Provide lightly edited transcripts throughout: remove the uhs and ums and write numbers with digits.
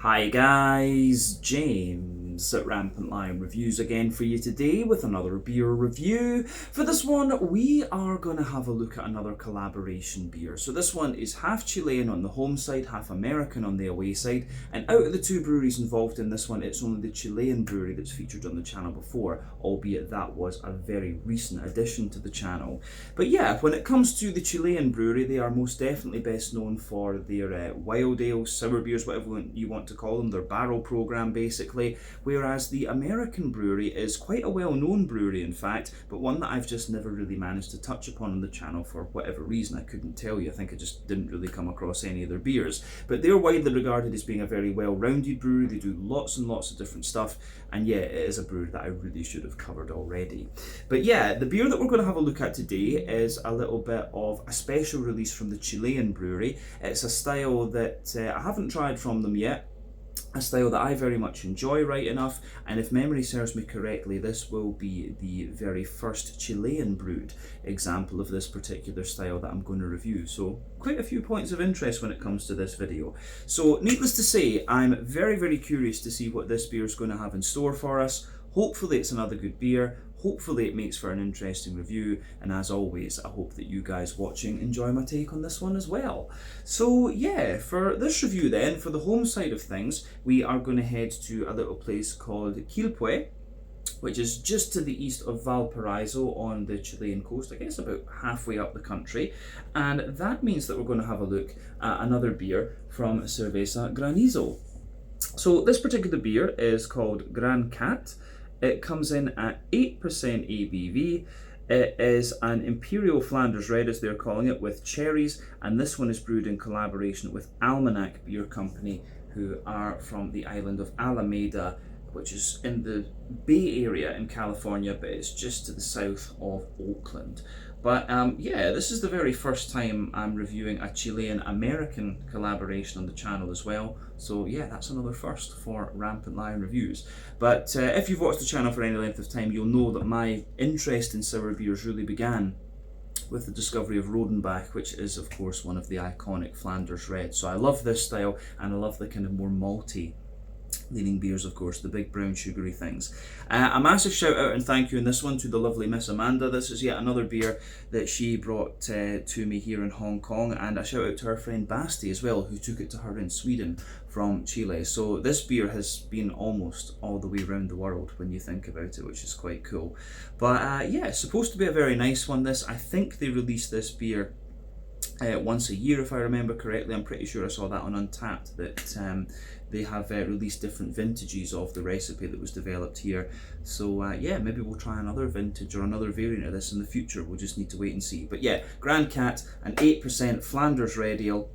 Hi guys, James at Rampant Lion Reviews again for you today with another beer review. For this one, we are going to have a look at another collaboration beer. So this one is half Chilean on the home side, half American on the away side. And out of the two breweries involved in this one, it's only the Chilean brewery that's featured on the channel before, albeit that was a very recent addition to the channel. But yeah, when it comes to the Chilean brewery, they are most definitely best known for their wild ales, sour beers, whatever you want to call them, their barrel program basically, whereas the American brewery is quite a well-known brewery in fact, but one that I've just never really managed to touch upon on the channel for whatever reason. I couldn't tell you. I think I just didn't really come across any of their beers, but they're widely regarded as being a very well-rounded brewery. They do lots and lots of different stuff, and yeah, it is a brewery that I really should have covered already. But yeah, the beer that we're going to have a look at today is a little bit of a special release from the Chilean brewery. It's a style that I haven't tried from them yet, a style that I very much enjoy right enough, and if memory serves me correctly, this will be the very first Chilean brewed example of this particular style that I'm going to review. So quite a few points of interest when it comes to this video. So needless to say, I'm very curious to see what this beer is going to have in store for us. Hopefully it's another good beer. Hopefully it makes for an interesting review, and as always, I hope that you guys watching enjoy my take on this one as well. So yeah, for this review then, for the home side of things, we are going to head to a little place called Quilpué, which is just to the east of Valparaiso on the Chilean coast, I guess about halfway up the country, and that means that we're going to have a look at another beer from Cerveza Granizo. So this particular beer is called Gran Cat. It comes in at 8% ABV. It is an Imperial Flanders Red, as they're calling it, with cherries, and this one is brewed in collaboration with Almanac Beer Company, who are from the island of Alameda, which is in the Bay Area in California, but it's just to the south of Oakland. But yeah, this is the very first time I'm reviewing a Chilean-American collaboration on the channel as well. So yeah, that's another first for Rampant Lion Reviews. But if you've watched the channel for any length of time, you'll know that my interest in sour beers really began with the discovery of Rodenbach, which is of course one of the iconic Flanders Red. So I love this style, and I love the kind of more malty leaning beers, of course, the big brown sugary things. A massive shout out and thank you in this one to the lovely Miss Amanda. This is yet another beer that she brought to me here in Hong Kong, and a shout out to her friend Basti as well, who took it to her in Sweden from Chile. So this beer has been almost all the way around the world when you think about it, which is quite cool. But yeah, it's supposed to be a very nice one, this. I think they release this beer once a year, if I remember correctly. I'm pretty sure I saw that on Untappd, that they have released different vintages of the recipe that was developed here. So yeah, maybe we'll try another vintage or another variant of this in the future. We'll just need to wait and see. But yeah, Gran Cat, an 8% Flanders Red Ale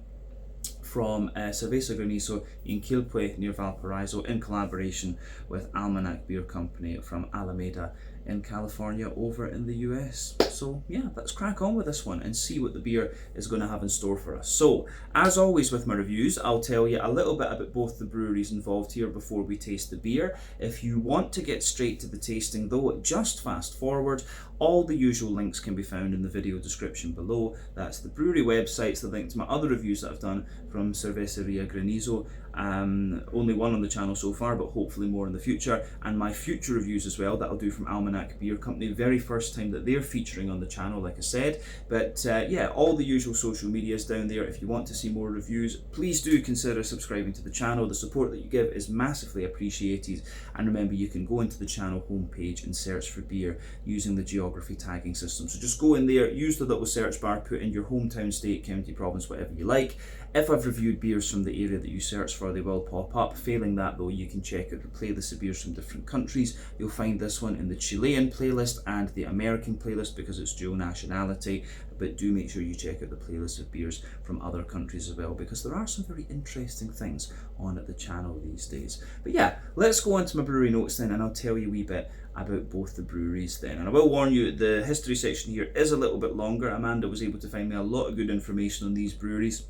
from Cerveza Granizo in Quilpué near Valparaiso, in collaboration with Almanac Beer Company from Alameda in California over in the US. So yeah, let's crack on with this one and see what the beer is going to have in store for us. So as always with my reviews, I'll tell you a little bit about both the breweries involved here before we taste the beer. If you want to get straight to the tasting though, just fast forward. All the usual links can be found in the video description below. That's the brewery websites, the link to my other reviews that I've done from Cervecería Granizo. Only one on the channel so far, but hopefully more in the future, and my future reviews as well that I'll do from Almanac Beer Company, very first time that they're featuring on the channel, like I said. But yeah, all the usual social medias down there. If you want to see more reviews, please do consider subscribing to the channel. The support that you give is massively appreciated, and remember, you can go into the channel homepage and search for beer using the geography tagging system. So just go in there, use the little search bar, put in your hometown, state, county, province, whatever you like. If I've reviewed beers from the area that you search for, they will pop up. Failing that though, you can check out the playlist of beers from different countries. You'll find this one in the Chilean playlist and the American playlist because it's dual nationality, but do make sure you check out the playlist of beers from other countries as well, because there are some very interesting things on at the channel these days. But yeah, let's go on to my brewery notes then, and I'll tell you a wee bit about both the breweries then. And I will warn you, the history section here is a little bit longer. Amanda was able to find me a lot of good information on these breweries.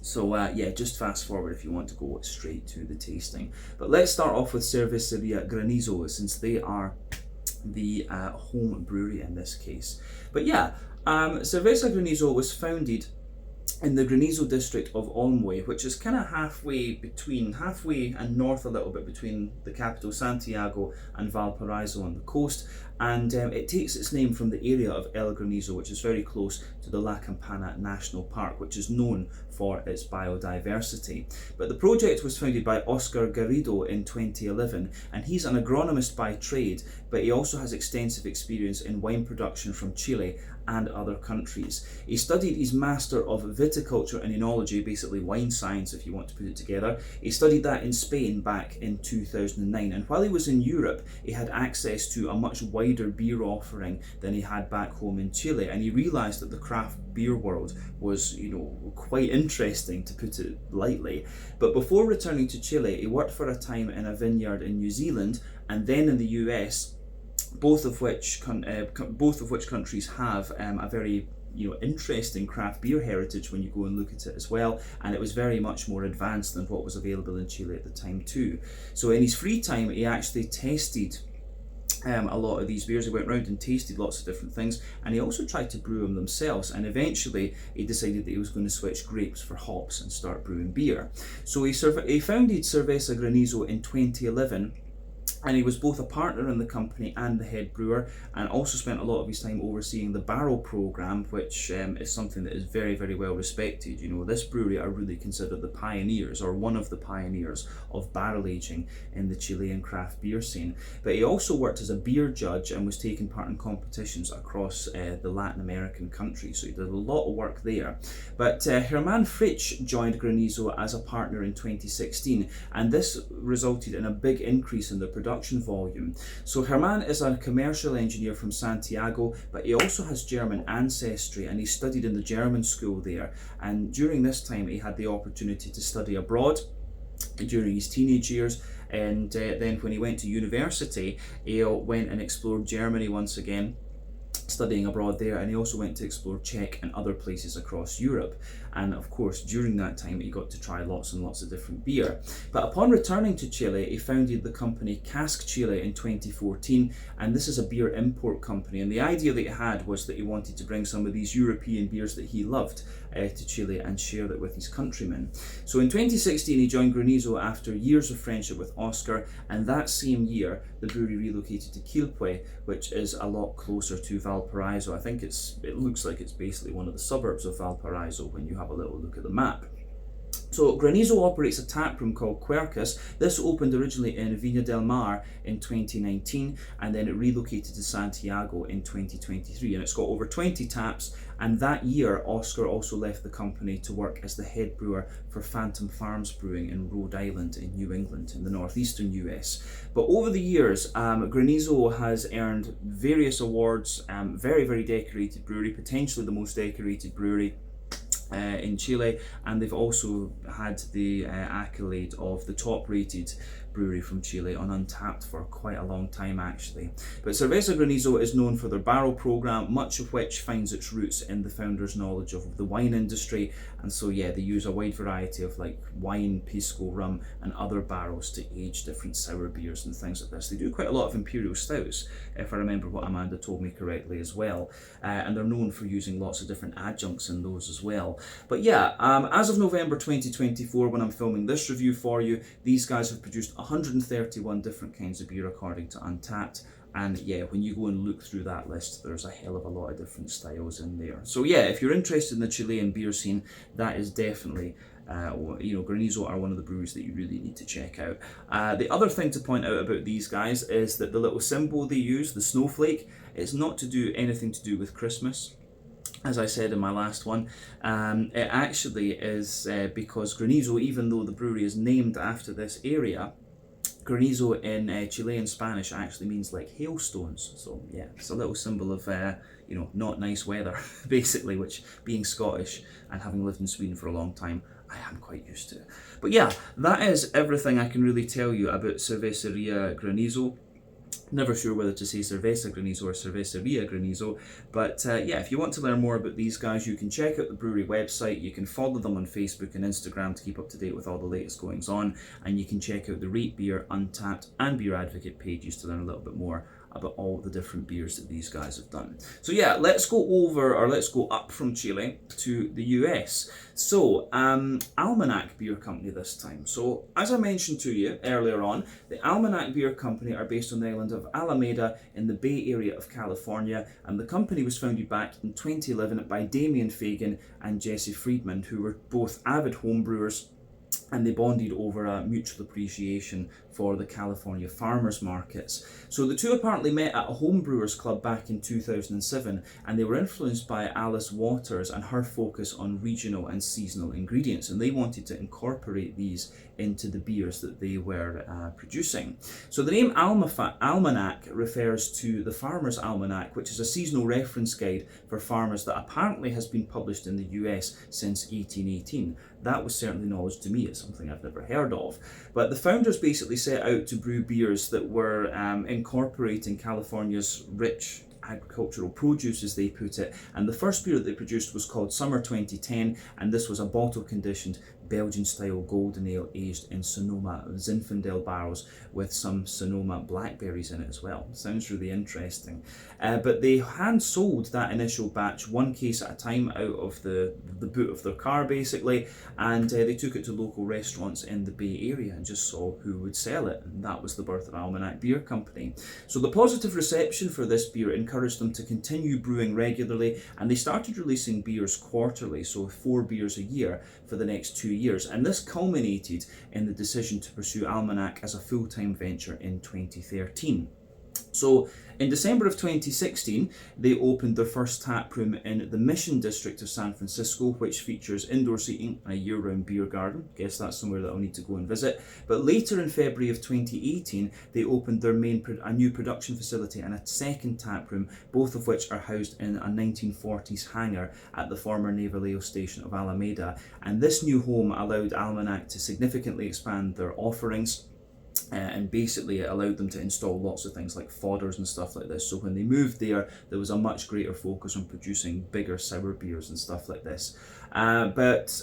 So yeah, just fast forward if you want to go straight to the tasting. But let's start off with Cervecería Granizo, since they are the home brewery in this case. But yeah, Cerveza Granizo was founded in the Granizo district of Olmué, which is kind of halfway and north a little bit between the capital Santiago and Valparaiso on the coast, and it takes its name from the area of El Granizo, which is very close to the La Campana National Park, which is known for its biodiversity. But the project was founded by Oscar Garrido in 2011, and he's an agronomist by trade, but he also has extensive experience in wine production from Chile and other countries. He studied his Master of Viticulture and Enology, basically wine science if you want to put it together. He studied that in Spain back in 2009, and while he was in Europe he had access to a much wider beer offering than he had back home in Chile, and he realised that the craft beer world was, quite interesting, to put it lightly. But before returning to Chile, he worked for a time in a vineyard in New Zealand and then in the US, both of which countries have a very interesting craft beer heritage when you go and look at it as well, and it was very much more advanced than what was available in Chile at the time too. So in his free time he actually tested a lot of these beers. He went around and tasted lots of different things, and he also tried to brew them themselves, and eventually he decided that he was going to switch grapes for hops and start brewing beer. So he founded Cerveza Granizo in 2011, and he was both a partner in the company and the head brewer, and also spent a lot of his time overseeing the barrel program, which is something that is very, very well respected. This brewery are really considered the pioneers, or one of the pioneers, of barrel aging in the Chilean craft beer scene. But he also worked as a beer judge and was taking part in competitions across the Latin American countries, so he did a lot of work there. But Herman Fritsch joined Granizo as a partner in 2016, and this resulted in a big increase in the production volume. So Herman is a commercial engineer from Santiago, but he also has German ancestry, and he studied in the German school there. And during this time he had the opportunity to study abroad during his teenage years, and then when he went to university he went and explored Germany once again, studying abroad there, and he also went to explore Czech and other places across Europe. And of course during that time he got to try lots and lots of different beer. But upon returning to Chile he founded the company Cask Chile in 2014, and this is a beer import company, and the idea that he had was that he wanted to bring some of these European beers that he loved to Chile and share that with his countrymen. So in 2016 he joined Granizo after years of friendship with Oscar, and that same year the brewery relocated to Quilpue, which is a lot closer to Valparaiso. I think it looks like it's basically one of the suburbs of Valparaiso when you have a little look at the map. So Granizo operates a tap room called Quercus. This opened originally in Viña del Mar in 2019, and then it relocated to Santiago in 2023, and it's got over 20 taps. And that year Oscar also left the company to work as the head brewer for Phantom Farms Brewing in Rhode Island in New England in the northeastern US. But over the years Granizo has earned various awards, very, very decorated brewery, potentially the most decorated brewery in Chile, and they've also had the accolade of the top rated brewery from Chile on Untappd for quite a long time actually. But Cerveza Granizo is known for their barrel program, much of which finds its roots in the founder's knowledge of the wine industry. And so yeah, they use a wide variety of like wine, pisco, rum and other barrels to age different sour beers and things like this. They do quite a lot of imperial stouts, if I remember what Amanda told me correctly as well, and they're known for using lots of different adjuncts in those as well. But yeah, as of November 2024, when I'm filming this review for you, these guys have produced 131 different kinds of beer according to Untappd. And yeah, when you go and look through that list, there's a hell of a lot of different styles in there. So yeah, if you're interested in the Chilean beer scene, that is definitely Granizo are one of the breweries that you really need to check out. The other thing to point out about these guys is that the little symbol they use, the snowflake, it's not to do anything to do with Christmas. As I said in my last one, it actually is because Granizo, even though the brewery is named after this area, Granizo in Chilean Spanish actually means like hailstones. So yeah, it's a little symbol of not nice weather basically, which, being Scottish and having lived in Sweden for a long time, I am quite used to. But yeah, that is everything I can really tell you about Cervecería Granizo. Never sure whether to say Cerveza Granizo or Cervecería Granizo, but yeah, if you want to learn more about these guys, you can check out the brewery website, you can follow them on Facebook and Instagram to keep up to date with all the latest goings on, and you can check out the Rate Beer, Untappd and Beer Advocate pages to learn a little bit more about all the different beers that these guys have done. So yeah, let's go up from Chile to the US. So Almanac Beer Company this time. So as I mentioned to you earlier on, the Almanac Beer Company are based on the island of Alameda in the Bay Area of California, and the company was founded back in 2011 by Damien Fagan and Jesse Friedman, who were both avid homebrewers, and they bonded over a mutual appreciation for the California farmers markets. So the two apparently met at a homebrewers club back in 2007, and they were influenced by Alice Waters and her focus on regional and seasonal ingredients, and they wanted to incorporate these into the beers that they were producing. So the name Almanac refers to the Farmer's Almanac, which is a seasonal reference guide for farmers that apparently has been published in the US since 1818. That was certainly knowledge to me. It's something I've never heard of. But the founders basically set out to brew beers that were incorporating California's rich agricultural produce, as they put it, and the first beer that they produced was called Summer 2010, and this was a bottle conditioned Belgian style golden ale aged in Sonoma Zinfandel barrels with some Sonoma blackberries in it as well. Sounds really interesting. But they hand sold that initial batch one case at a time out of the boot of their car basically, and they took it to local restaurants in the Bay Area and just saw who would sell it, and that was the birth of Almanac Beer Company. So the positive reception for this beer encouraged them to continue brewing regularly, and they started releasing beers quarterly, so 4 beers a year for the next 2 years, and this culminated in the decision to pursue Almanac as a full-time venture in 2013. So in December of 2016, they opened their first tap room in the Mission District of San Francisco, which features indoor seating and a year-round beer garden. Guess that's somewhere that I'll need to go and visit. But later in February of 2018, they opened their a new production facility and a second tap room, both of which are housed in a 1940s hangar at the former Naval Air Station of Alameda. And this new home allowed Almanac to significantly expand their offerings, and basically it allowed them to install lots of things like fodders and stuff like this. So when they moved there was a much greater focus on producing bigger sour beers and stuff like this. But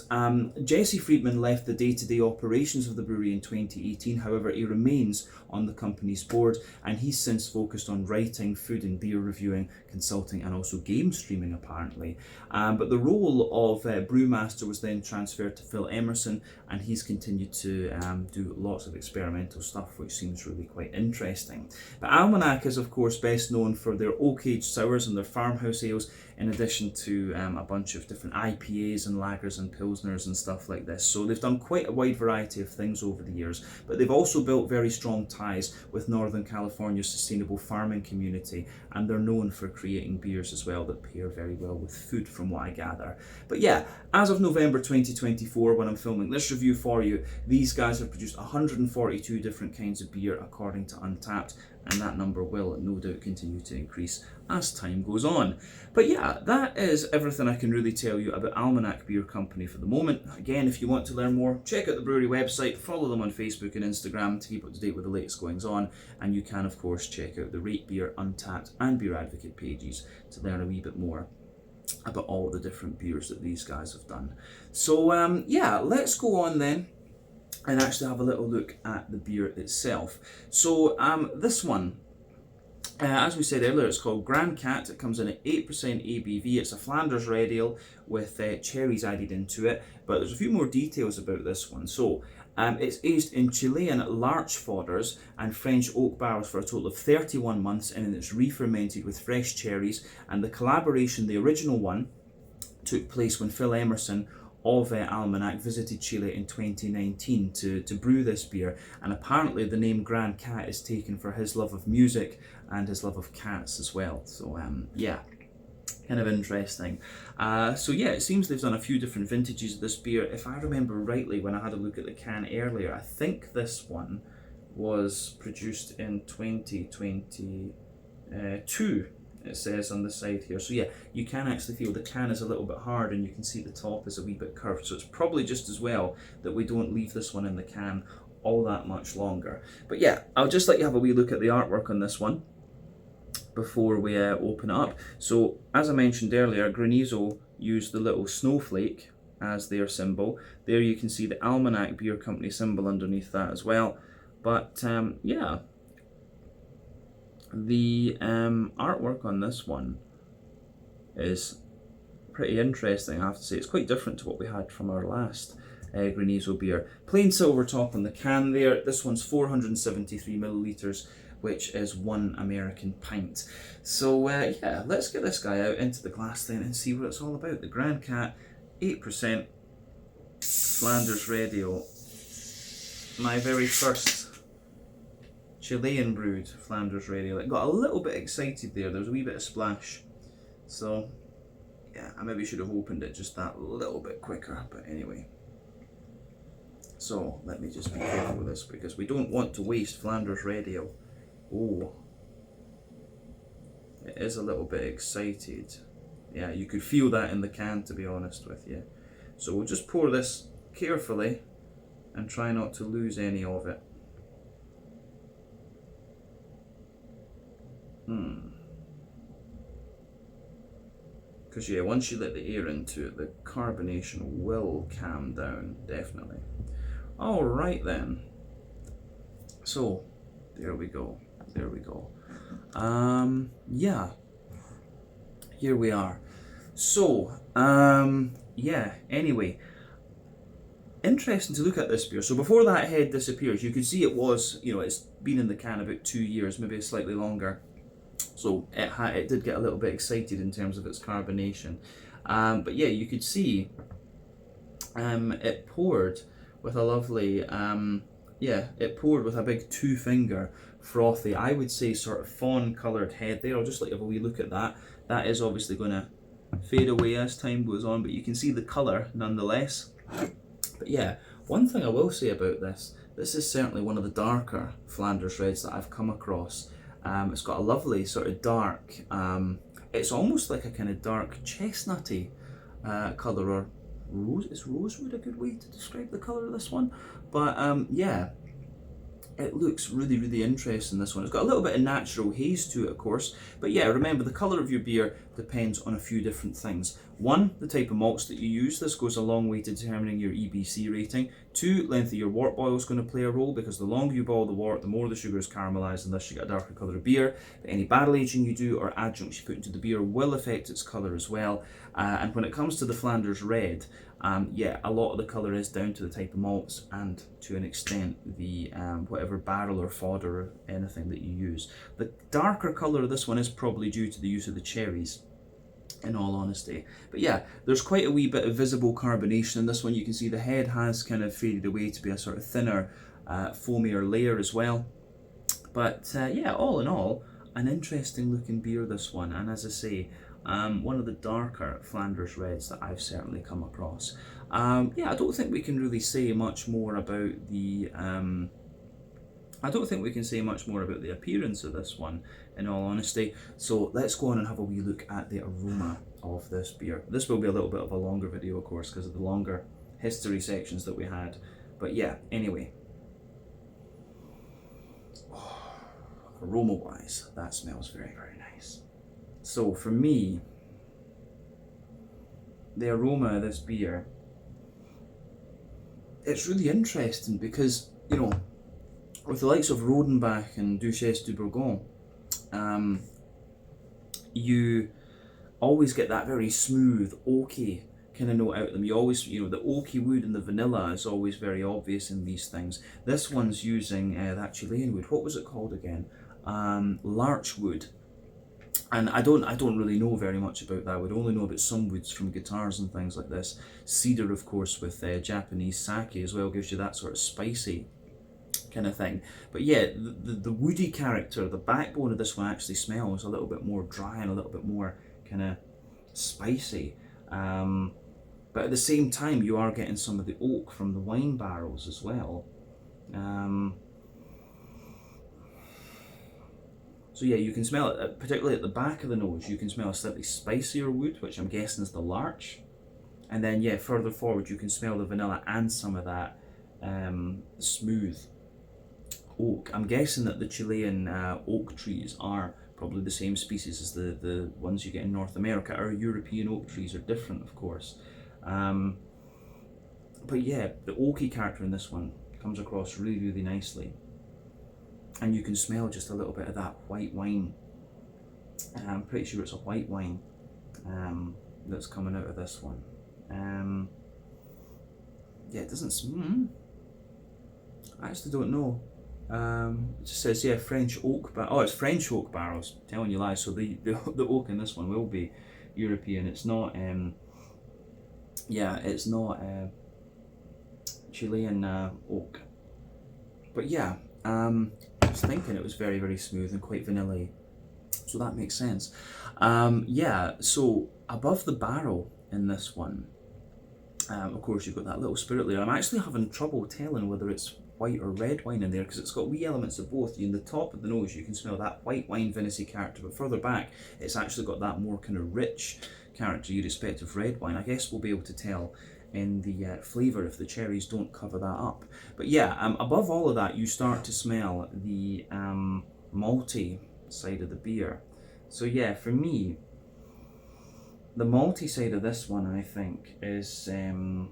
Jesse Friedman left the day-to-day operations of the brewery in 2018. However, he remains on the company's board, and he's since focused on writing, food and beer reviewing, consulting, and also game streaming apparently. But the role of brewmaster was then transferred to Phil Emerson, and he's continued to do lots of experimental stuff, which seems really quite interesting. But Almanac is of course best known for their oak-aged sours and their farmhouse ales, in addition to a bunch of different IPAs and lagers and pilsners and stuff like this. So they've done quite a wide variety of things over the years, but they've also built very strong ties with Northern California's sustainable farming community, and they're known for creating beers as well that pair very well with food, from what I gather. But yeah, as of November 2024, when I'm filming this review for you, these guys have produced 142 different kinds of beer according to Untappd, and that number will no doubt continue to increase as time goes on. But yeah, that is everything I can really tell you about Almanac Beer Company for the moment. Again, if you want to learn more, check out the brewery website, follow them on Facebook and Instagram to keep up to date with the latest goings on, and you can of course check out the Rate Beer, Untappd and Beer Advocate pages to learn a wee bit more about all the different beers that these guys have done. So yeah, let's go on then and actually have a little look at the beer itself. So this one, as we said earlier, it's called Gran Cat. It comes in at 8% ABV. It's a Flanders red ale with cherries added into it, but there's a few more details about this one. So it's aged in Chilean larch fodders and French oak barrels for a total of 31 months, and it's re-fermented with fresh cherries. And the collaboration, the original one, took place when Phil Emerson of Almanac visited Chile in 2019 to brew this beer, and apparently the name Gran Cat is taken for his love of music and his love of cats as well. So yeah, kind of interesting. So yeah, it seems they've done a few different vintages of this beer. If I remember rightly, when I had a look at the can earlier, I think this one was produced in 2022. It says on the side here. So yeah, you can actually feel the can is a little bit hard, and you can see the top is a wee bit curved, so it's probably just as well that we don't leave this one in the can all that much longer. But yeah, I'll just let you have a wee look at the artwork on this one before we open it up. So as I mentioned earlier, Granizo used the little snowflake as their symbol. There you can see the Almanac Beer Company symbol underneath that as well. But yeah, The artwork on this one is pretty interesting, I have to say. It's quite different to what we had from our last Granizo beer. Plain silver top on the can there. This one's 473 millilitres, which is 1 American pint. So yeah, let's get this guy out into the glass then and see what it's all about. The Gran Cat, 8%, Flanders Red Ale. My very first Chilean brewed Flanders Red Ale. It got a little bit excited there. There was a wee bit of splash. So yeah, I maybe should have opened it just that little bit quicker, but anyway. So let me just be careful with this because we don't want to waste Flanders Red Ale. Oh, it is a little bit excited. Yeah, you could feel that in the can, to be honest with you. So we'll just pour this carefully and try not to lose any of it. Because yeah, once you let the air into it, the carbonation will calm down, definitely. Alright then. So, there we go. There we go. Yeah. Here we are. So, yeah, anyway. Interesting to look at this beer. So before that head disappears, you could see it was, you know, it's been in the can about 2 years, maybe slightly longer. So it did get a little bit excited in terms of its carbonation. But yeah, you could see it poured with a lovely, yeah, it poured with a big 2-finger frothy, I would say sort of fawn coloured head there. I'll just let you have a wee look at that. That is obviously going to fade away as time goes on, but you can see the colour nonetheless. But yeah, one thing I will say about this is certainly one of the darker Flanders Reds that I've come across. It's got a lovely sort of dark, it's almost like a kind of dark chestnutty colour, or rose. Is rosewood a good way to describe the colour of this one? But yeah, it looks really, really interesting, this one. It's got a little bit of natural haze to it, of course. But yeah, remember, the colour of your beer depends on a few different things. 1, the type of malts that you use. This goes a long way to determining your EBC rating. 2, length of your wort boil is going to play a role, because the longer you boil the wort, the more the sugar is caramelised, and thus you get a darker colour of beer. But any barrel aging you do or adjuncts you put into the beer will affect its colour as well. And when it comes to the Flanders Red, yeah, a lot of the colour is down to the type of malts and to an extent the whatever barrel or fodder or anything that you use. The darker colour of this one is probably due to the use of the cherries, in all honesty. But yeah, there's quite a wee bit of visible carbonation in this one. You can see the head has kind of faded away to be a sort of thinner, foamier layer as well. But yeah, all in all, an interesting looking beer, this one. And as I say, one of the darker Flanders Reds that I've certainly come across. Yeah, I don't think we can really say much more about the appearance of this one, in all honesty. So let's go on and have a wee look at the aroma of this beer. This will be a little bit of a longer video, of course, because of the longer history sections that we had. But yeah, anyway. Oh, aroma-wise, that smells very, very nice. So for me, the aroma of this beer, it's really interesting because, you know, with the likes of Rodenbach and Duchesse du Bourgogne, you always get that very smooth, oaky kind of note out of them. You always, you know, the oaky wood and the vanilla is always very obvious in these things. This one's using that Chilean wood. What was it called again? Larch wood. And I don't really know very much about that. I would only know about some woods from guitars and things like this. Cedar, of course, with Japanese sake as well, gives you that sort of spicy kind of thing. But yeah, the woody character, the backbone of this one actually smells a little bit more dry and a little bit more kind of spicy. But at the same time, you are getting some of the oak from the wine barrels as well. So yeah, you can smell it, particularly at the back of the nose, you can smell a slightly spicier wood, which I'm guessing is the larch. And then yeah, further forward you can smell the vanilla and some of that smooth oak. I'm guessing that the Chilean oak trees are probably the same species as the ones you get in North America. Our European oak trees are different, of course. But yeah, the oaky character in this one comes across really, really nicely. and you can smell just a little bit of that white wine. I'm pretty sure it's a white wine that's coming out of this one. Yeah, it doesn't I actually don't know. It just says, yeah, French oak oh, it's French oak barrels. Telling you lies. So the oak in this one will be European. It's not yeah, it's not Chilean oak. But yeah, I was thinking it was very, very smooth and quite vanilla-y. So that makes sense. Yeah, so above the barrel in this one, of course you've got that little spirit layer. I'm actually having trouble telling whether it's white or red wine in there because it's got wee elements of both. In the top of the nose you can smell that white wine vinous character, but further back it's actually got that more kind of rich character you'd expect of red wine. I guess we'll be able to tell in the flavour if the cherries don't cover that up. But yeah, above all of that you start to smell the malty side of the beer. So yeah, for me, the malty side of this one, I think, is the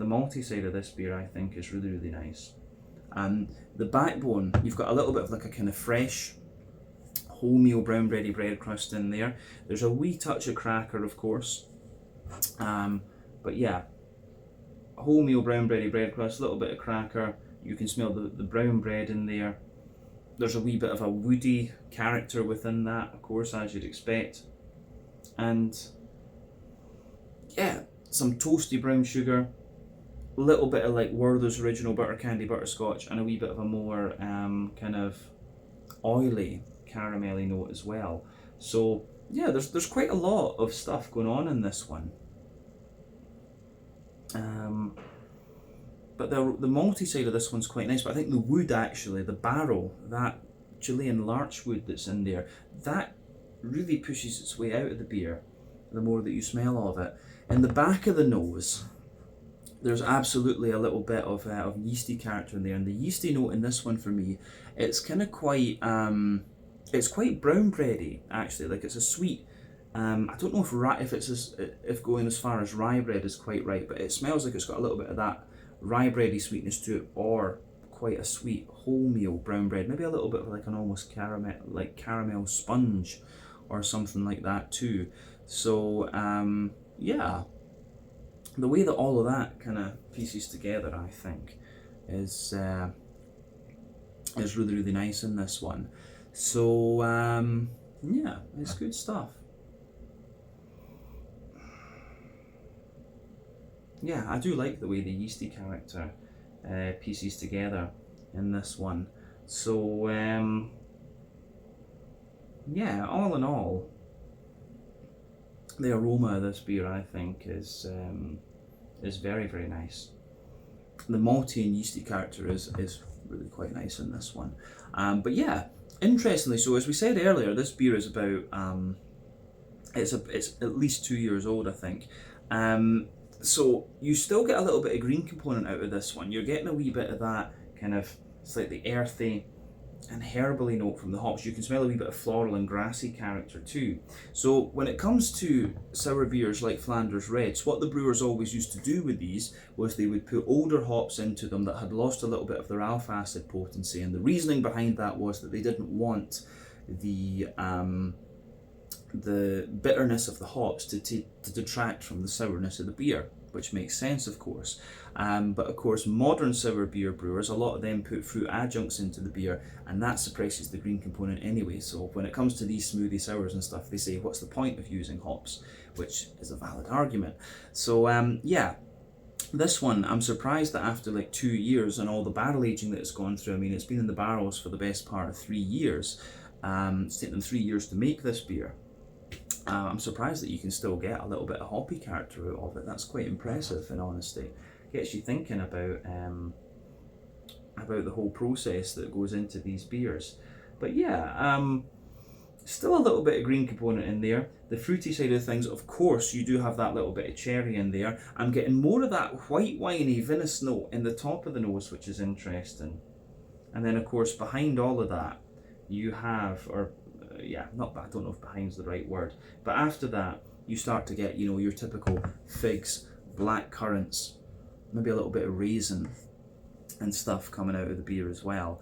malty side of this beer, I think, is really, really nice. The backbone, you've got a little bit of like a kind of fresh wholemeal brown bready bread crust in there. There's a wee touch of cracker, of course, but yeah, wholemeal brown bready bread crust, a little bit of cracker. You can smell the brown bread in there. There's a wee bit of a woody character within that, of course, as you'd expect. And yeah, some toasty brown sugar, a little bit of like Werther's original butter candy butterscotch, and a wee bit of a more kind of oily caramelly note as well. So yeah, there's quite a lot of stuff going on in this one. But the malty side of this one's quite nice, but I think the wood actually, the barrel, that Chilean larch wood that's in there, that really pushes its way out of the beer the more that you smell of it. In the back of the nose, there's absolutely a little bit of yeasty character in there, and the yeasty note in this one for me, it's kind of quite, it's quite brown bready actually, like it's a sweet, I don't know if going as far as rye bread is quite right, but it smells like it's got a little bit of that rye bready sweetness to it, or quite a sweet wholemeal brown bread, maybe a little bit of like an almost caramel sponge or something like that too. So yeah, the way that all of that kind of pieces together, I think, is really, really nice in this one. So yeah, it's good stuff. Yeah, I do like the way the yeasty character pieces together in this one. So yeah, all in all, the aroma of this beer, I think, is very, very nice. The malty and yeasty character is really quite nice in this one. But yeah, interestingly, so as we said earlier, this beer is about it's at least 2 years old, I think. So you still get a little bit of green component out of this one. You're getting a wee bit of that kind of slightly earthy and herbally note from the hops. You can smell a wee bit of floral and grassy character too. So when it comes to sour beers like Flanders Reds, what the brewers always used to do with these was they would put older hops into them that had lost a little bit of their alpha acid potency, and the reasoning behind that was that they didn't want the bitterness of the hops to detract from the sourness of the beer, which makes sense, of course. But of course, modern sour beer brewers, a lot of them put fruit adjuncts into the beer, and that suppresses the green component anyway. So when it comes to these smoothie sours and stuff, they say, what's the point of using hops? Which is a valid argument. So yeah, this one, I'm surprised that after like 2 years and all the barrel aging that it's gone through, I mean, it's been in the barrels for the best part of 3 years. It's taken them 3 years to make this beer. I'm surprised that you can still get a little bit of hoppy character out of it. That's quite impressive, in honesty. Gets you thinking about the whole process that goes into these beers. But yeah, still a little bit of green component in there. The fruity side of things, of course, you do have that little bit of cherry in there. I'm getting more of that white winey vinous note in the top of the nose, which is interesting. And then, of course, behind all of that, you have, yeah, I don't know if behind's the right word, but after that you start to get, you know, your typical figs, black currants, maybe a little bit of raisin, and stuff coming out of the beer as well.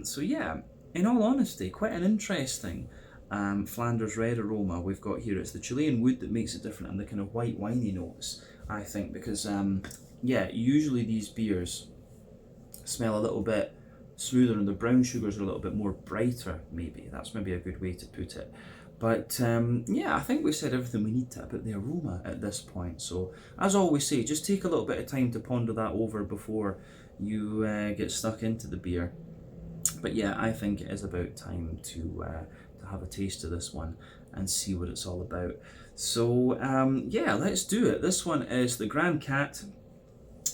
So yeah, in all honesty, quite an interesting Flanders red aroma we've got here. It's the Chilean wood that makes it different, and the kind of white winey notes, I think, because yeah, usually these beers smell a little bit smoother and the brown sugars are a little bit more brighter, maybe. That's maybe a good way to put it. But yeah, I think we've said everything we need to about the aroma at this point. So as I always say, just take a little bit of time to ponder that over before you get stuck into the beer. But yeah, I think it is about time to have a taste of this one and see what it's all about. So yeah, let's do it. This one is the Gran Cat,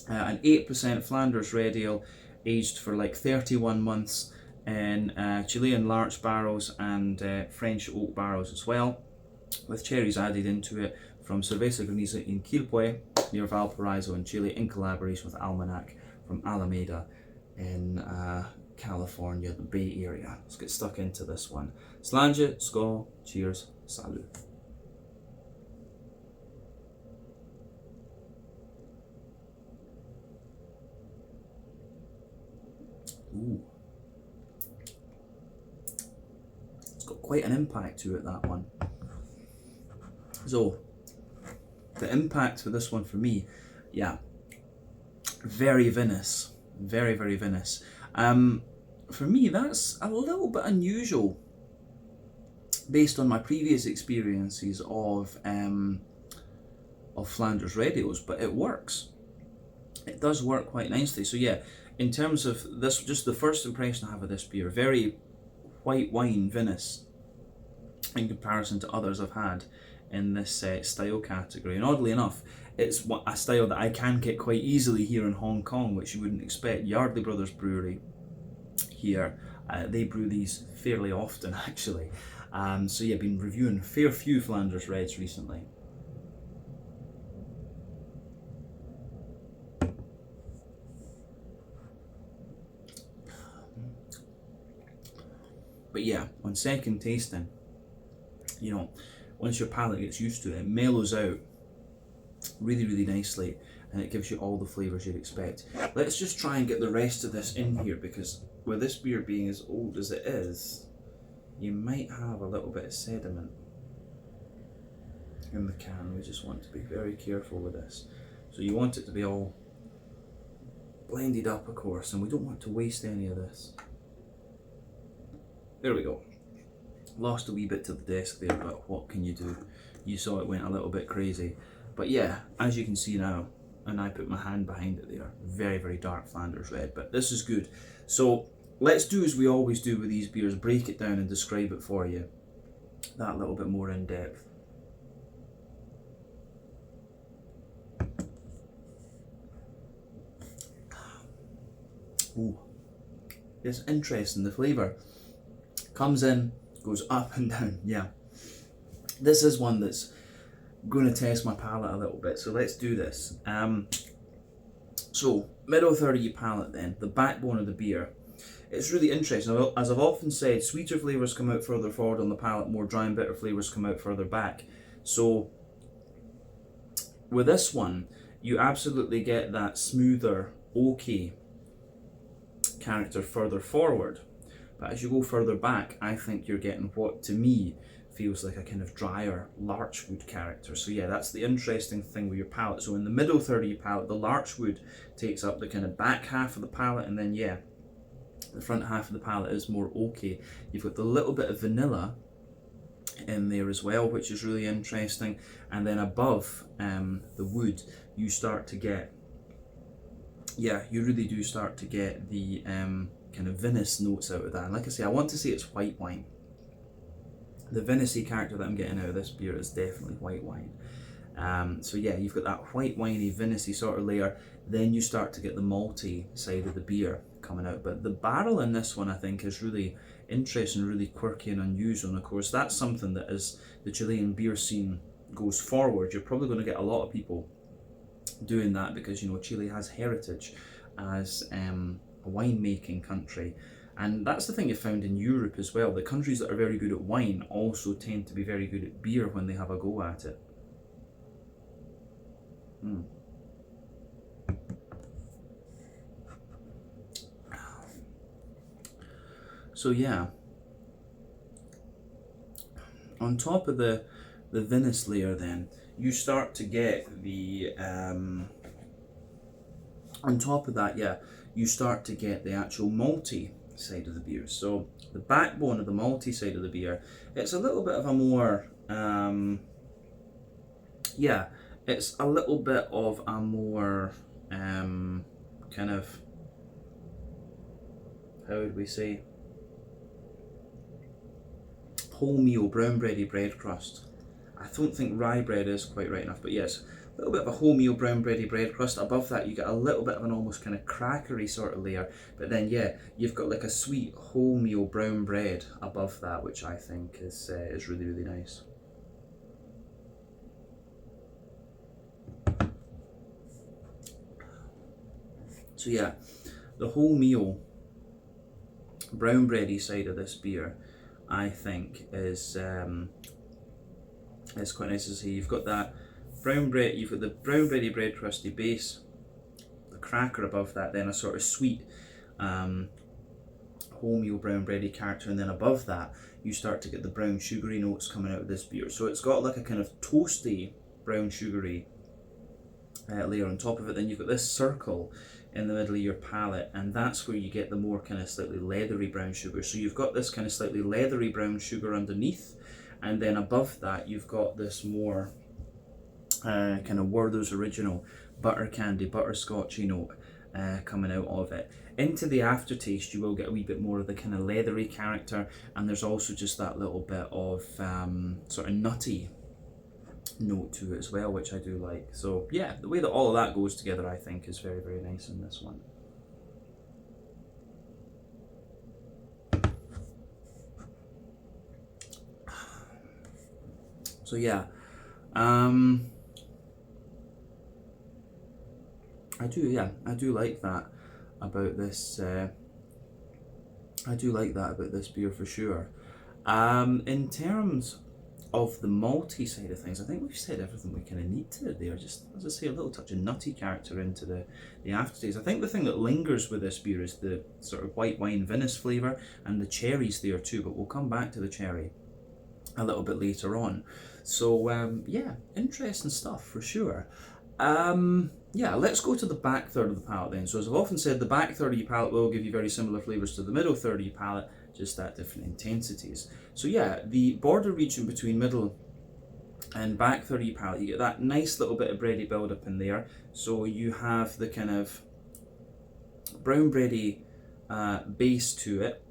an 8% Flanders red ale, aged for like 31 months in Chilean larch barrels and French oak barrels as well, with cherries added into it from Cerveza Granizo in Quilpué, near Valparaiso in Chile, in collaboration with Almanac from Alameda in California, the Bay Area. Let's get stuck into this one. Slange, skål, cheers, salut. Ooh. It's got quite an impact to it, that one. So, the impact for this one for me, yeah, very vinous. Very, very vinous. For me, that's a little bit unusual based on my previous experiences of Flanders red ales, but it works. It does work quite nicely. So yeah, in terms of this, just the first impression I have of this beer, very white wine vinous in comparison to others I've had in this style category. And oddly enough, it's a style that I can get quite easily here in Hong Kong, which you wouldn't expect. Yardley Brothers Brewery here, they brew these fairly often actually. So yeah, been reviewing a fair few Flanders Reds recently. But yeah, on second tasting, you know, once your palate gets used to it, it mellows out really, really nicely, and it gives you all the flavours you'd expect. Let's just try and get the rest of this in here, because with this beer being as old as it is, you might have a little bit of sediment in the can. We just want to be very careful with this. So you want it to be all blended up, of course, and we don't want to waste any of this. There we go. Lost a wee bit to the desk there, but what can you do? You saw it went a little bit crazy. But yeah, as you can see now, and I put my hand behind it there, very, very dark Flanders red, but this is good. So let's do as we always do with these beers, break it down and describe it for you that little bit more in depth. Ooh, it's interesting, the flavour comes in, goes up and down. Yeah, this is one that's going to test my palate a little bit, so let's do this. So middle third of your palate then, the backbone of the beer. It's really interesting. As I've often said, sweeter flavours come out further forward on the palate, more dry and bitter flavours come out further back. So with this one, you absolutely get that smoother, oaky character further forward. But as you go further back, I think you're getting what, to me, feels like a kind of drier larchwood character. So yeah, that's the interesting thing with your palate. So in the middle third of your palate, the larchwood takes up the kind of back half of the palate, and then yeah, the front half of the palate is more oaky. You've got the little bit of vanilla in there as well, which is really interesting. And then above the wood, you start to get, yeah, you really do start to get the kind of vinous notes out of that. And like I say, I want to say it's white wine. The vinous-y character that I'm getting out of this beer is definitely white wine. So yeah, you've got that white winey, vinous-y sort of layer. Then you start to get the malty side of the beer coming out. But the barrel in this one, I think, is really interesting, really quirky and unusual. And of course, that's something that as the Chilean beer scene goes forward, you're probably going to get a lot of people doing that, because, you know, Chile has heritage as a winemaking country. And that's the thing you found in Europe as well. The countries that are very good at wine also tend to be very good at beer when they have a go at it. So yeah, on top of the vinous layer, then you start to get the on top of that, yeah, you start to get the actual malty side of the beer. So the backbone of the malty side of the beer, it's a little bit of a more yeah, it's a little bit of a more kind of, how would we say, wholemeal brown bready bread crust. I don't think rye bread is quite right enough, but yes, a little bit of a wholemeal brown bready bread crust. Above that you get a little bit of an almost kind of crackery sort of layer, but then yeah, you've got like a sweet wholemeal brown bread above that, which I think is really, really nice. So yeah, the wholemeal brown bready side of this beer, I think, is quite nice to see. You've got that brown bread, you've got the brown bready bread crusty base, the cracker above that, then a sort of sweet wholemeal brown bready character, and then above that you start to get the brown sugary notes coming out of this beer. So it's got like a kind of toasty brown sugary layer on top of it. Then you've got this circle in the middle of your palate, and that's where you get the more kind of slightly leathery brown sugar. So you've got this kind of slightly leathery brown sugar underneath, and then above that you've got this more kind of Werther's Original butter candy, butterscotchy note coming out of it. Into the aftertaste you will get a wee bit more of the kind of leathery character, and there's also just that little bit of sort of nutty note to it as well, which I do like. So yeah, the way that all of that goes together, I think, is very, very nice in this one. So yeah, I do like that about this. I do like that about this beer for sure. In terms of the malty side of things, I think we've said everything we kind of need to there. Just, as I say, a little touch of nutty character into the aftertaste. I think the thing that lingers with this beer is the sort of white wine vinous flavour and the cherries there too, but we'll come back to the cherry a little bit later on. So yeah, interesting stuff for sure. Yeah, let's go to the back third of the palate then. So as I've often said, the back third of your palate will give you very similar flavours to the middle third of your palate, just at different intensities. So yeah, the border region between middle and back third of your palate, you get that nice little bit of bready build up in there. So you have the kind of brown bready base to it.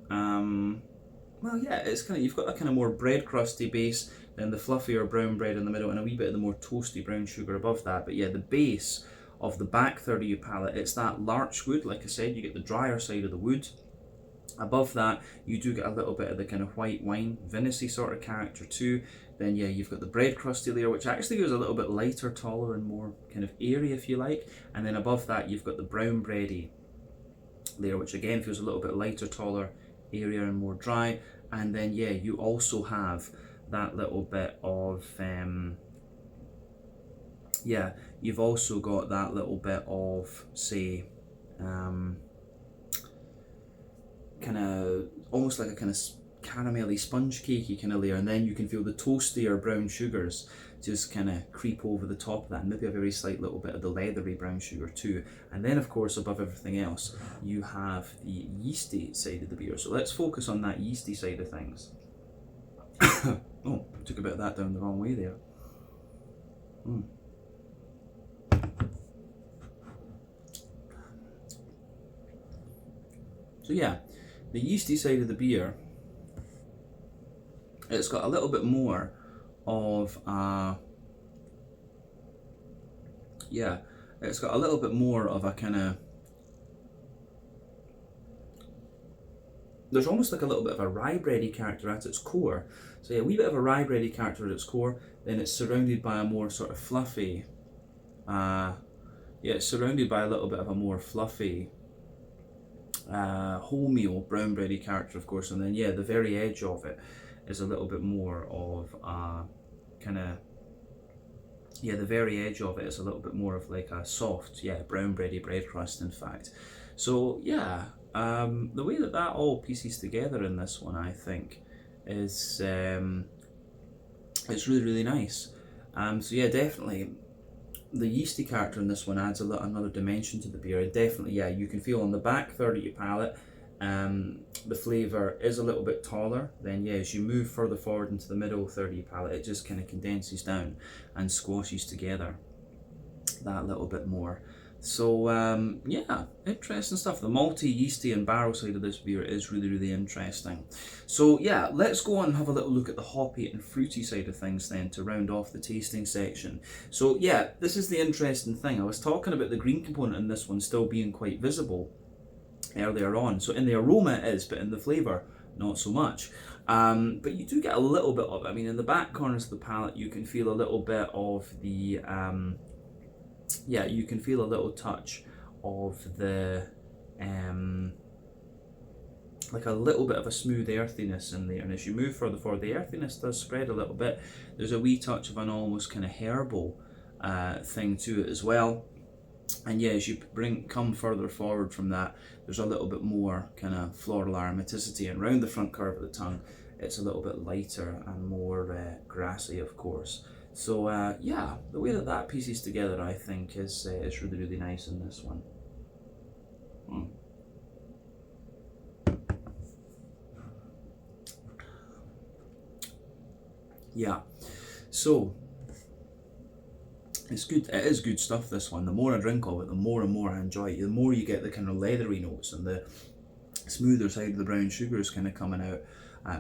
Well, yeah, it's kind of, you've got that kind of more bread crusty base, then the fluffier brown bread in the middle, and a wee bit of the more toasty brown sugar above that. But yeah, the base of the back third of your palate, it's that larch wood. Like I said, you get the drier side of the wood. Above that, you do get a little bit of the kind of white wine, vinous-y sort of character too. Then yeah, you've got the bread crusty layer, which actually goes a little bit lighter, taller, and more kind of airy, if you like. And then above that, you've got the brown bready layer, which again feels a little bit lighter, taller, airier, and more dry. And then yeah, you also have that little bit of yeah, you've also got that little bit of, say, kind of almost like a kind of caramelly sponge cakey kind of layer, and then you can feel the toastier brown sugars just kind of creep over the top of that, and maybe a very slight little bit of the leathery brown sugar too. And then of course, above everything else, you have the yeasty side of the beer. So let's focus on that yeasty side of things. Oh, took a bit of that down the wrong way there. So yeah, the yeasty side of the beer, it's got a little bit more of yeah, it's got a little bit more of a kind of, there's almost like a little bit of a rye bready character at its core. So yeah, a wee bit of a rye bready character at its core, then it's surrounded by a more sort of fluffy, yeah, it's surrounded by a little bit of a more fluffy wholemeal brown bready character, of course, and then yeah, the very edge of it is a little bit more of a kind of, yeah, the very edge of it is a little bit more of like a soft, yeah, brown bready bread crust, in fact. So yeah, the way that that all pieces together in this one, I think, is it's really, really nice. So yeah, definitely the yeasty character in this one adds another dimension to the beer. Definitely, yeah, you can feel on the back third of your palate, the flavour is a little bit taller. Then yeah, as you move further forward into the middle third of your palate, it just kind of condenses down and squashes together that little bit more. So yeah, interesting stuff. The malty, yeasty and barrel side of this beer is really, really interesting. So yeah, let's go on and have a little look at the hoppy and fruity side of things then to round off the tasting section. So yeah, this is the interesting thing. I was talking about the green component in this one still being quite visible earlier on. So in the aroma it is, but in the flavour, not so much. But you do get a little bit of it. I mean, in the back corners of the palate, you can feel a little bit of the yeah, you can feel a little touch of the like a little bit of a smooth earthiness in there, and as you move further forward, the earthiness does spread a little bit. There's a wee touch of an almost kind of herbal thing to it as well. And yeah, as you come further forward from that, there's a little bit more kind of floral aromaticity, and round the front curve of the tongue, it's a little bit lighter and more grassy, of course. So yeah, the way that that pieces together, I think, is really, really nice in this one. Yeah, so it's good. It is good stuff, this one. The more I drink of it, the more and more I enjoy it. The more you get the kind of leathery notes and the smoother side of the brown sugars kind of coming out.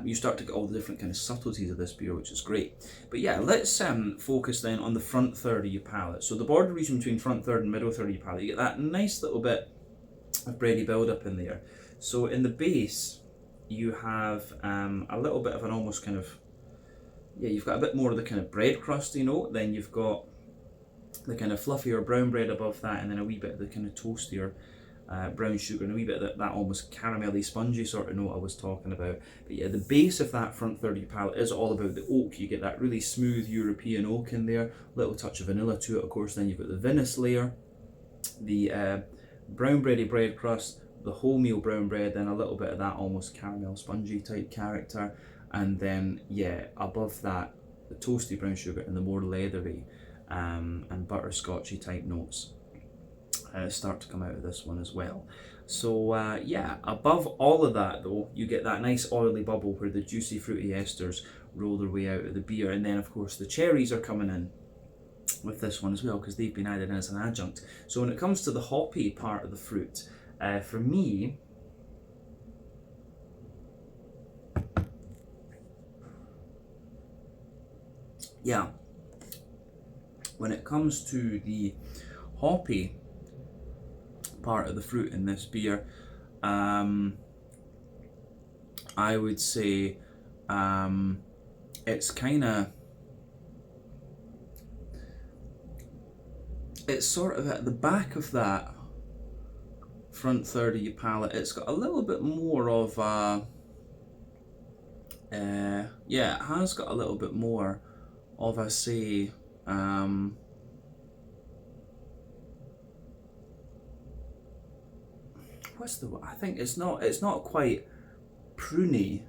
You start to get all the different kind of subtleties of this beer, which is great. But yeah, let's focus then on the front third of your palate. So the border region between front third and middle third of your palate, you get that nice little bit of bready build-up in there. So in the base, you have a little bit of an almost kind of, yeah, you've got a bit more of the kind of bread crusty note, then you've got the kind of fluffier brown bread above that, and then a wee bit of the kind of toastier brown sugar, and a wee bit of that almost caramelly spongy sort of note I was talking about. But yeah, the base of that front third of your palate is all about the oak. You get that really smooth European oak in there, little touch of vanilla to it, of course. Then you've got the vinous layer, the brown bready bread crust, the wholemeal brown bread, then a little bit of that almost caramel spongy type character, and then yeah, above that, the toasty brown sugar and the more leathery and butterscotchy type notes start to come out of this one as well. So yeah, above all of that though, you get that nice oily bubble where the juicy fruity esters roll their way out of the beer, and then of course the cherries are coming in with this one as well, because they've been added in as an adjunct. So when it comes to the hoppy part of the fruit, for me, yeah, when it comes to the hoppy part of the fruit in this beer, I would say it's kind of, it's sort of at the back of that front third of your palate. It's got a little bit more of a, yeah, it has got a little bit more of a, say, what's the, I think it's not quite pruny,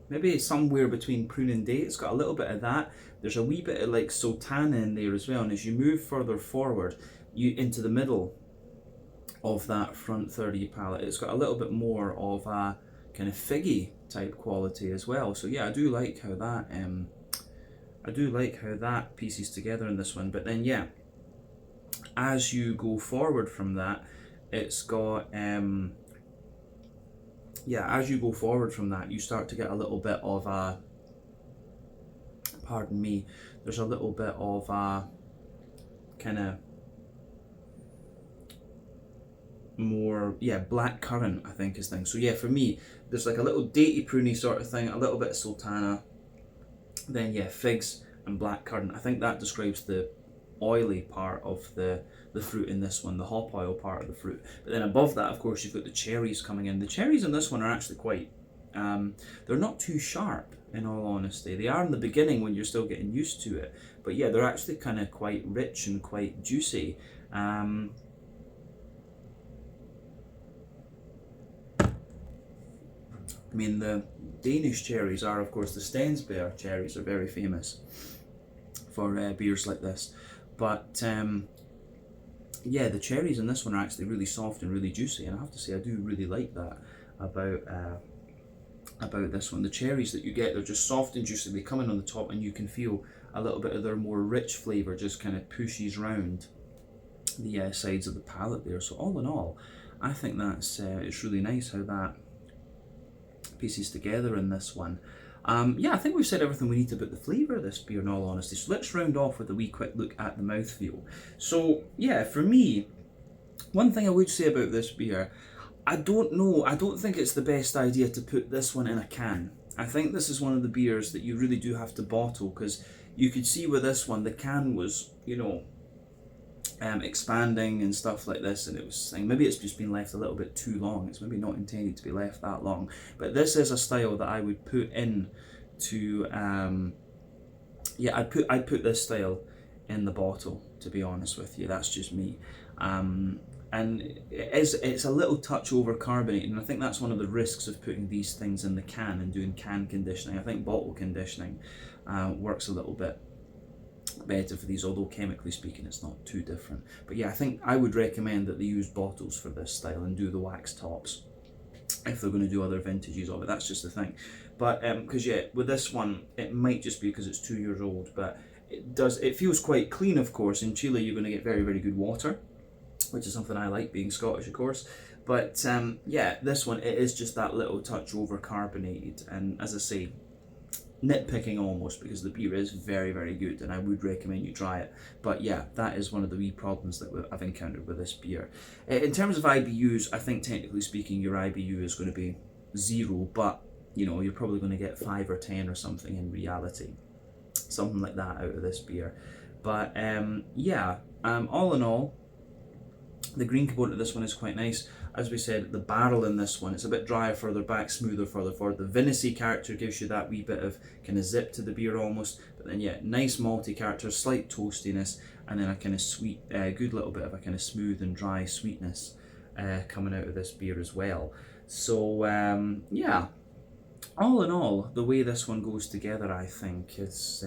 maybe somewhere between prune and date. It's got a little bit of that. There's a wee bit of like sultana in there as well, and as you move further forward, you into the middle of that front third of your palate, it's got a little bit more of a kind of figgy type quality as well. So yeah, I do like how that pieces together in this one. But then yeah, as you go forward from that, it's got yeah, as you go forward from that, you start to get a little bit of a, pardon me, there's a little bit of a kind of more, yeah, black currant, I think is thing. So yeah, for me, there's like a little datey pruny sort of thing, a little bit of sultana, then yeah, figs and black currant. I think that describes the oily part of the fruit in this one, the hop oil part of the fruit. But then above that, of course, you've got the cherries coming in. The cherries in this one are actually quite they're not too sharp, in all honesty. They are in the beginning when you're still getting used to it, but yeah, they're actually kind of quite rich and quite juicy. I mean, the Danish cherries are, of course, the Stensberg cherries are very famous for beers like this, but yeah, the cherries in this one are actually really soft and really juicy, and I have to say I do really like that about this one. The cherries that you get, they're just soft and juicy. They come in on the top, and you can feel a little bit of their more rich flavour just kind of pushes round the sides of the palate there. So all in all, I think that's it's really nice how that pieces together in this one. Yeah, I think we've said everything we need about the flavour of this beer, in all honesty. So let's round off with a wee quick look at the mouthfeel. So yeah, for me, one thing I would say about this beer, I don't know, I don't think it's the best idea to put this one in a can. I think this is one of the beers that you really do have to bottle, because you could see with this one, the can was, you know, expanding and stuff like this, and it was saying maybe it's just been left a little bit too long. It's maybe not intended to be left that long, but this is a style that I would put in to yeah, I'd put this style in the bottle, to be honest with you. That's just me. And it's a little touch over carbonated, and I think that's one of the risks of putting these things in the can and doing can conditioning. I think bottle conditioning works a little bit better for these, although chemically speaking it's not too different. But yeah, I think I would recommend that they use bottles for this style and do the wax tops if they're going to do other vintages of it. That's just the thing. But because yeah, with this one, it might just be because it's 2 years old, but it feels quite clean. Of course, in Chile you're going to get very, very good water, which is something I like, being Scottish, of course. But yeah, this one, it is just that little touch over carbonated, and as I say, nitpicking almost, because the beer is very, very good and I would recommend you try it. But yeah, that is one of the wee problems that I've encountered with this beer. In terms of IBUs, I think technically speaking your IBU is going to be 0, but you know, you're probably going to get 5 or 10 or something in reality, something like that out of this beer. But yeah, all in all, the green component of this one is quite nice. As we said, the barrel in this one, it's a bit drier further back, smoother further forward. The vinous character gives you that wee bit of kind of zip to the beer almost. But then yeah, nice malty character, slight toastiness, and then a kind of sweet, good little bit of a kind of smooth and dry sweetness coming out of this beer as well. So yeah, all in all, the way this one goes together, I think, is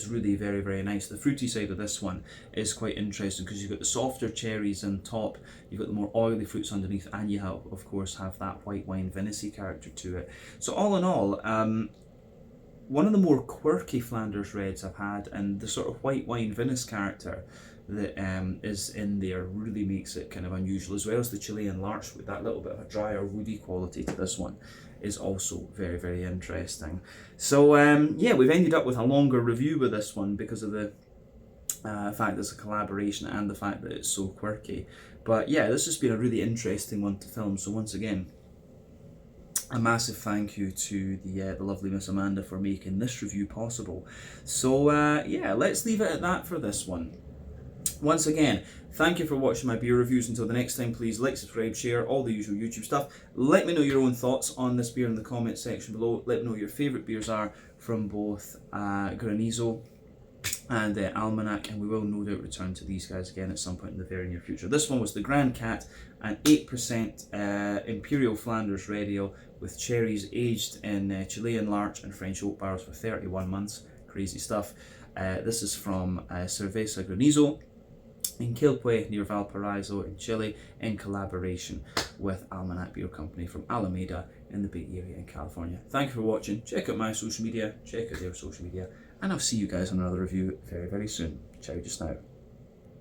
really very, very nice. The fruity side of this one is quite interesting, because you've got the softer cherries on top, you've got the more oily fruits underneath, and you have, of course, have that white wine vinous character to it. So all in all, one of the more quirky Flanders Reds I've had, and the sort of white wine vinous character that is in there really makes it kind of unusual, as well as the Chilean larch with that little bit of a drier woody quality to this one is also very, very interesting. So yeah, we've ended up with a longer review with this one because of the fact that it's a collaboration and the fact that it's so quirky. But yeah, this has been a really interesting one to film. So once again, a massive thank you to the lovely Miss Amanda for making this review possible. So yeah, let's leave it at that for this one. Once again, thank you for watching my beer reviews. Until the next time, please like, subscribe, share, all the usual YouTube stuff. Let me know your own thoughts on this beer in the comments section below. Let me know what your favourite beers are from both Granizo and Almanac, and we will no doubt return to these guys again at some point in the very near future. This one was the Gran Cat, an 8% Imperial Flanders Red Ale with cherries aged in Chilean larch and French oak barrels for 31 months. Crazy stuff. This is from Cerveza Granizo in Quilpue near Valparaiso in Chile, in collaboration with Almanac Beer Company from Alameda in the Bay Area in California. Thank you for watching. Check out my social media, check out their social media, and I'll see you guys on another review very, very soon. Ciao just now.